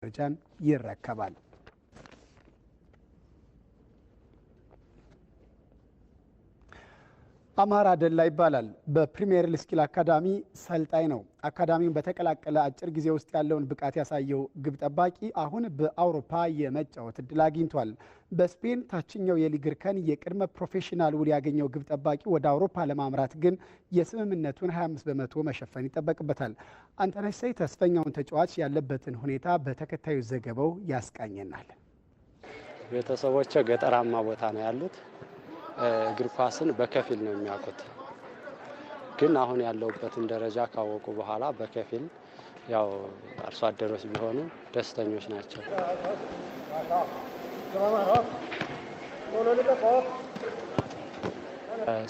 ደረጃን ይረከባል። አማራ ደላ ይባላል። በፕሪሚየር ሊግ ስኪል አካዳሚ ሰልጣኝ ነው። አካዳሚውን በተቀላቀለ አጭር ጊዜ ውስጥ ያለውን ብቃት ያሳየው ግብ ጠባቂ አሁን በአውሮፓ የመጫወት እድል አግኝቷል። በስፔን ታችኛው የሊግ እርከን የቅድመ ፕሮፌሽናል ውል ያገኘው ግብ ጠባቂ ወደ አውሮፓ ለማምራት ግን የስምምነቱን 25 በመቶ መሸፈን ይጠበቅበታል። አንተነሽ ሰይ ተስፈኛውን ተጫዋች ያለበትን ሁኔታ በተከታዩ ዘገባው ያስቃኘናል። ቤተሰቦቼ ገጠራማ ቦታ ነው ያሉት። እግር ኳስን በከፊል ነው የሚያውቁት። ግን አሁን ያለውበትን ደረጃ ካወቁ በኋላ በከፊል ያው አርሶ አደሮች ቢሆኑ ደስተኞች ናቸው።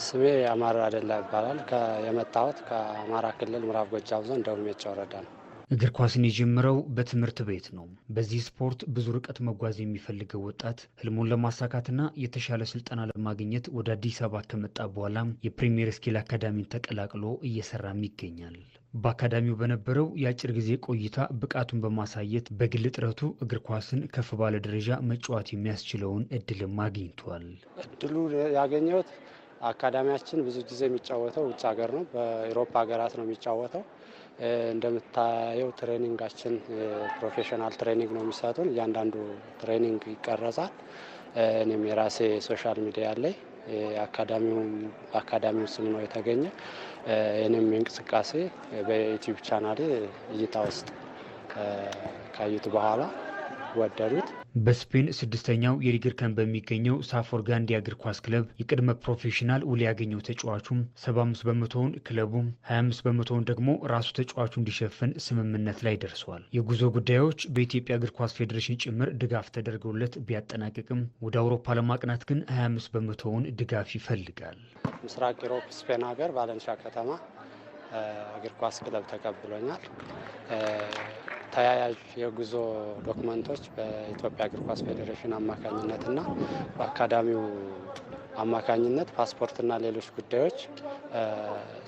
ስሜ አማራ ደላ ይባላል። የመጣሁት ከአማራ ክልል ምዕራብ ጎጃም ዞን ደቡብ ሜጫ ወረዳ ነው። እግር ኳስን የጀመረው በትምህርት ቤት ነው። በዚህ ስፖርት ብዙ ርቀት መጓዝ የሚፈልገው ወጣት ህልሙን ለማሳካትና የተሻለ ስልጠና ለማግኘት ወደ አዲስ አበባ ከመጣ በኋላ የፕሪሚየር ስኪል አካዳሚን ተቀላቅሎ እየሰራም ይገኛል። በአካዳሚው በነበረው የአጭር ጊዜ ቆይታ ብቃቱን በማሳየት በግል ጥረቱ እግር ኳስን ከፍ ባለ ደረጃ መጫወት የሚያስችለውን እድልም አግኝቷል። እድሉ ያገኘሁት አካዳሚያችን ብዙ ጊዜ የሚጫወተው ውጭ ሀገር ነው። በአውሮፓ ሀገራት ነው የሚጫወተው። እንደምታየው ትሬኒንጋችን ፕሮፌሽናል ትሬኒንግ ነው የሚሰጡን። እያንዳንዱ ትሬኒንግ ይቀረጻል። እኔም የራሴ ሶሻል ሚዲያ ላይ አካዳሚው ስም ነው የተገኘ። እኔም እንቅስቃሴ በዩቲዩብ ቻናሌ እይታ ውስጥ ካዩት በኋላ ወደዱት። በስፔን ስድስተኛው የሊግ እርከን በሚገኘው ሳፎር ጋንዲያ እግር ኳስ ክለብ የቅድመ ፕሮፌሽናል ውል ያገኘው ተጫዋቹም 75 በመቶውን ክለቡ 25 በመቶውን ደግሞ ራሱ ተጫዋቹ እንዲሸፍን ስምምነት ላይ ደርሷል። የጉዞ ጉዳዮች በኢትዮጵያ እግር ኳስ ፌዴሬሽን ጭምር ድጋፍ ተደርገውለት ቢያጠናቅቅም ወደ አውሮፓ ለማቅናት ግን 25 በመቶውን ድጋፍ ይፈልጋል። ምስራቅ ዩሮፕ ስፔን ሀገር ቫለንሻ ከተማ እግር ኳስ ክለብ ተቀብሎኛል። ተያያዥ የጉዞ ዶክመንቶች በኢትዮጵያ እግር ኳስ ፌዴሬሽን አማካኝነትና በአካዳሚው አማካኝነት ፓስፖርትና ሌሎች ጉዳዮች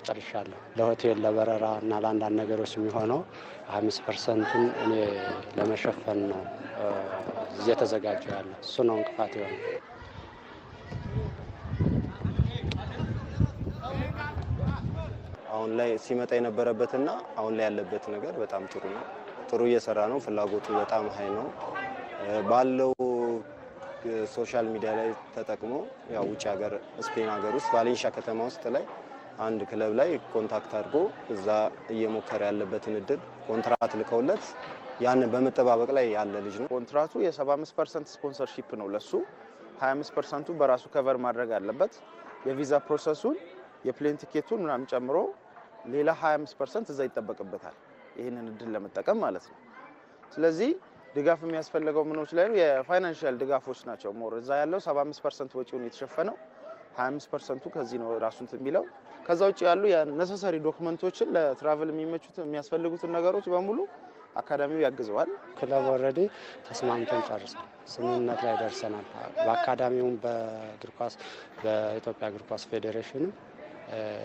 ጨርሻለሁ። ለሆቴል ለበረራ እና ለአንዳንድ ነገሮች የሚሆነው 5%ን እኔ ለመሸፈን ነው እየተዘጋጀ ያለ። እሱ ነው እንቅፋት የሆነ። አሁን ላይ ሲመጣ የነበረበትና አሁን ላይ ያለበት ነገር በጣም ጥሩ ነው። ጥሩ እየሰራ ነው። ፍላጎቱ በጣም ሀይ ነው። ባለው ሶሻል ሚዲያ ላይ ተጠቅሞ ያው ውጭ ሀገር ስፔን ሀገር ውስጥ ቫሌንሻ ከተማ ውስጥ ላይ አንድ ክለብ ላይ ኮንታክት አድርጎ እዛ እየሞከረ ያለበትን እድል ኮንትራት ልከውለት ያን በመጠባበቅ ላይ ያለ ልጅ ነው። ኮንትራቱ የ75% ስፖንሰርሺፕ ነው ለሱ። 25%ቱ በራሱ ከቨር ማድረግ አለበት። የቪዛ ፕሮሰሱን የፕሌን ቲኬቱን ምናምን ጨምሮ ሌላ 25% እዛ ይጠበቅበታል። ይህንን እድል ለመጠቀም ማለት ነው። ስለዚህ ድጋፍ የሚያስፈልገው ምኖች ላይ ነው? የፋይናንሻል ድጋፎች ናቸው። ሞር እዛ ያለው 75% ወጪውን የተሸፈነው 25%ቱ ከዚህ ነው ራሱን የሚለው። ከዛ ውጭ ያሉ የነሰሰሪ ዶክመንቶችን ለትራቨል የሚያስፈልጉትን ነገሮች በሙሉ አካዳሚው ያግዘዋል። ክለብ ኦልሬዲ ተስማምተን ጨርሰናል። ስምምነት ላይ ደርሰናል። በአካዳሚውም በእግር ኳስ በኢትዮጵያ እግር ኳስ ፌዴሬሽን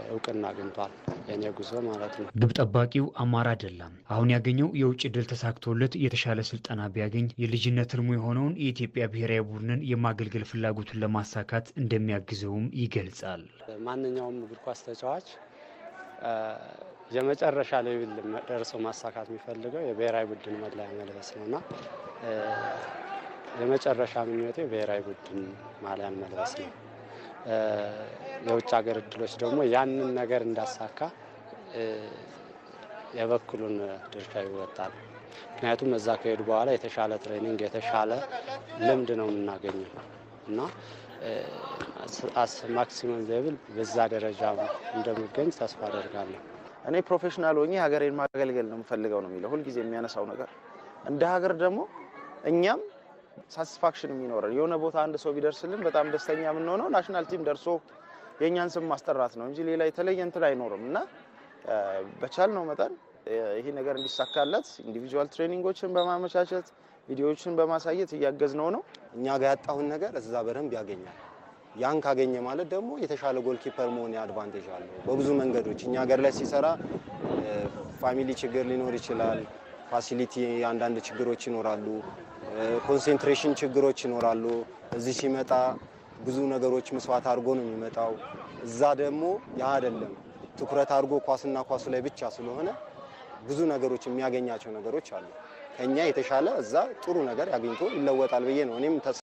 እውቅና አግኝቷል። የኔ ጉዞ ማለት ነው። ግብ ጠባቂው አማራ ደላ አሁን ያገኘው የውጭ ድል ተሳክቶለት የተሻለ ስልጠና ቢያገኝ የልጅነት ህልሙ የሆነውን የኢትዮጵያ ብሔራዊ ቡድንን የማገልገል ፍላጎቱን ለማሳካት እንደሚያግዘውም ይገልጻል። ማንኛውም እግር ኳስ ተጫዋች የመጨረሻ ሌቭል ደርሶ ማሳካት የሚፈልገው የብሔራዊ ቡድን መለያ መልበስ ነውና የመጨረሻ ምኞቴ ብሔራዊ ቡድን ማሊያን መልበስ ነው። የውጭ ሀገር እድሎች ደግሞ ያንን ነገር እንዳሳካ የበኩሉን ድርሻ ይወጣል። ምክንያቱም እዛ ከሄዱ በኋላ የተሻለ ትሬኒንግ የተሻለ ልምድ ነው የምናገኘው እና ማክሲመም ሌቭል በዛ ደረጃ እንደሚገኝ ተስፋ አደርጋለሁ። እኔ ፕሮፌሽናል ሆኜ ሀገሬን ማገልገል ነው የምፈልገው ነው የሚለው ሁልጊዜ የሚያነሳው ነገር። እንደ ሀገር ደግሞ እኛም ሳቲስፋክሽን የሚኖረን የሆነ ቦታ አንድ ሰው ቢደርስልን በጣም ደስተኛ የምንሆነው ናሽናል ቲም ደርሶ የኛን ስም ማስጠራት ነው እንጂ ሌላ የተለየ እንትን አይኖርም እና በቻልነው መጠን ይሄ ነገር እንዲሳካለት ኢንዲቪጁዋል ትሬኒንጎችን በማመቻቸት ቪዲዮዎችን በማሳየት እያገዝነው ነው። እኛ ጋር ያጣውን ነገር እዛ በደንብ ያገኛል። ያን ካገኘ ማለት ደግሞ የተሻለ ጎልኪፐር መሆን አድቫንቴጅ አለው በብዙ መንገዶች። እኛ ሀገር ላይ ሲሰራ ፋሚሊ ችግር ሊኖር ይችላል። ፋሲሊቲ አንዳንድ ችግሮች ይኖራሉ፣ ኮንሰንትሬሽን ችግሮች ይኖራሉ። እዚህ ሲመጣ ብዙ ነገሮች መስዋዕት አድርጎ ነው የሚመጣው። እዛ ደግሞ ያ አይደለም፣ ትኩረት አድርጎ ኳስና ኳሱ ላይ ብቻ ስለሆነ ብዙ ነገሮች የሚያገኛቸው ነገሮች አሉ። ከኛ የተሻለ እዛ ጥሩ ነገር ያገኝቶ ይለወጣል ብዬ ነው እኔም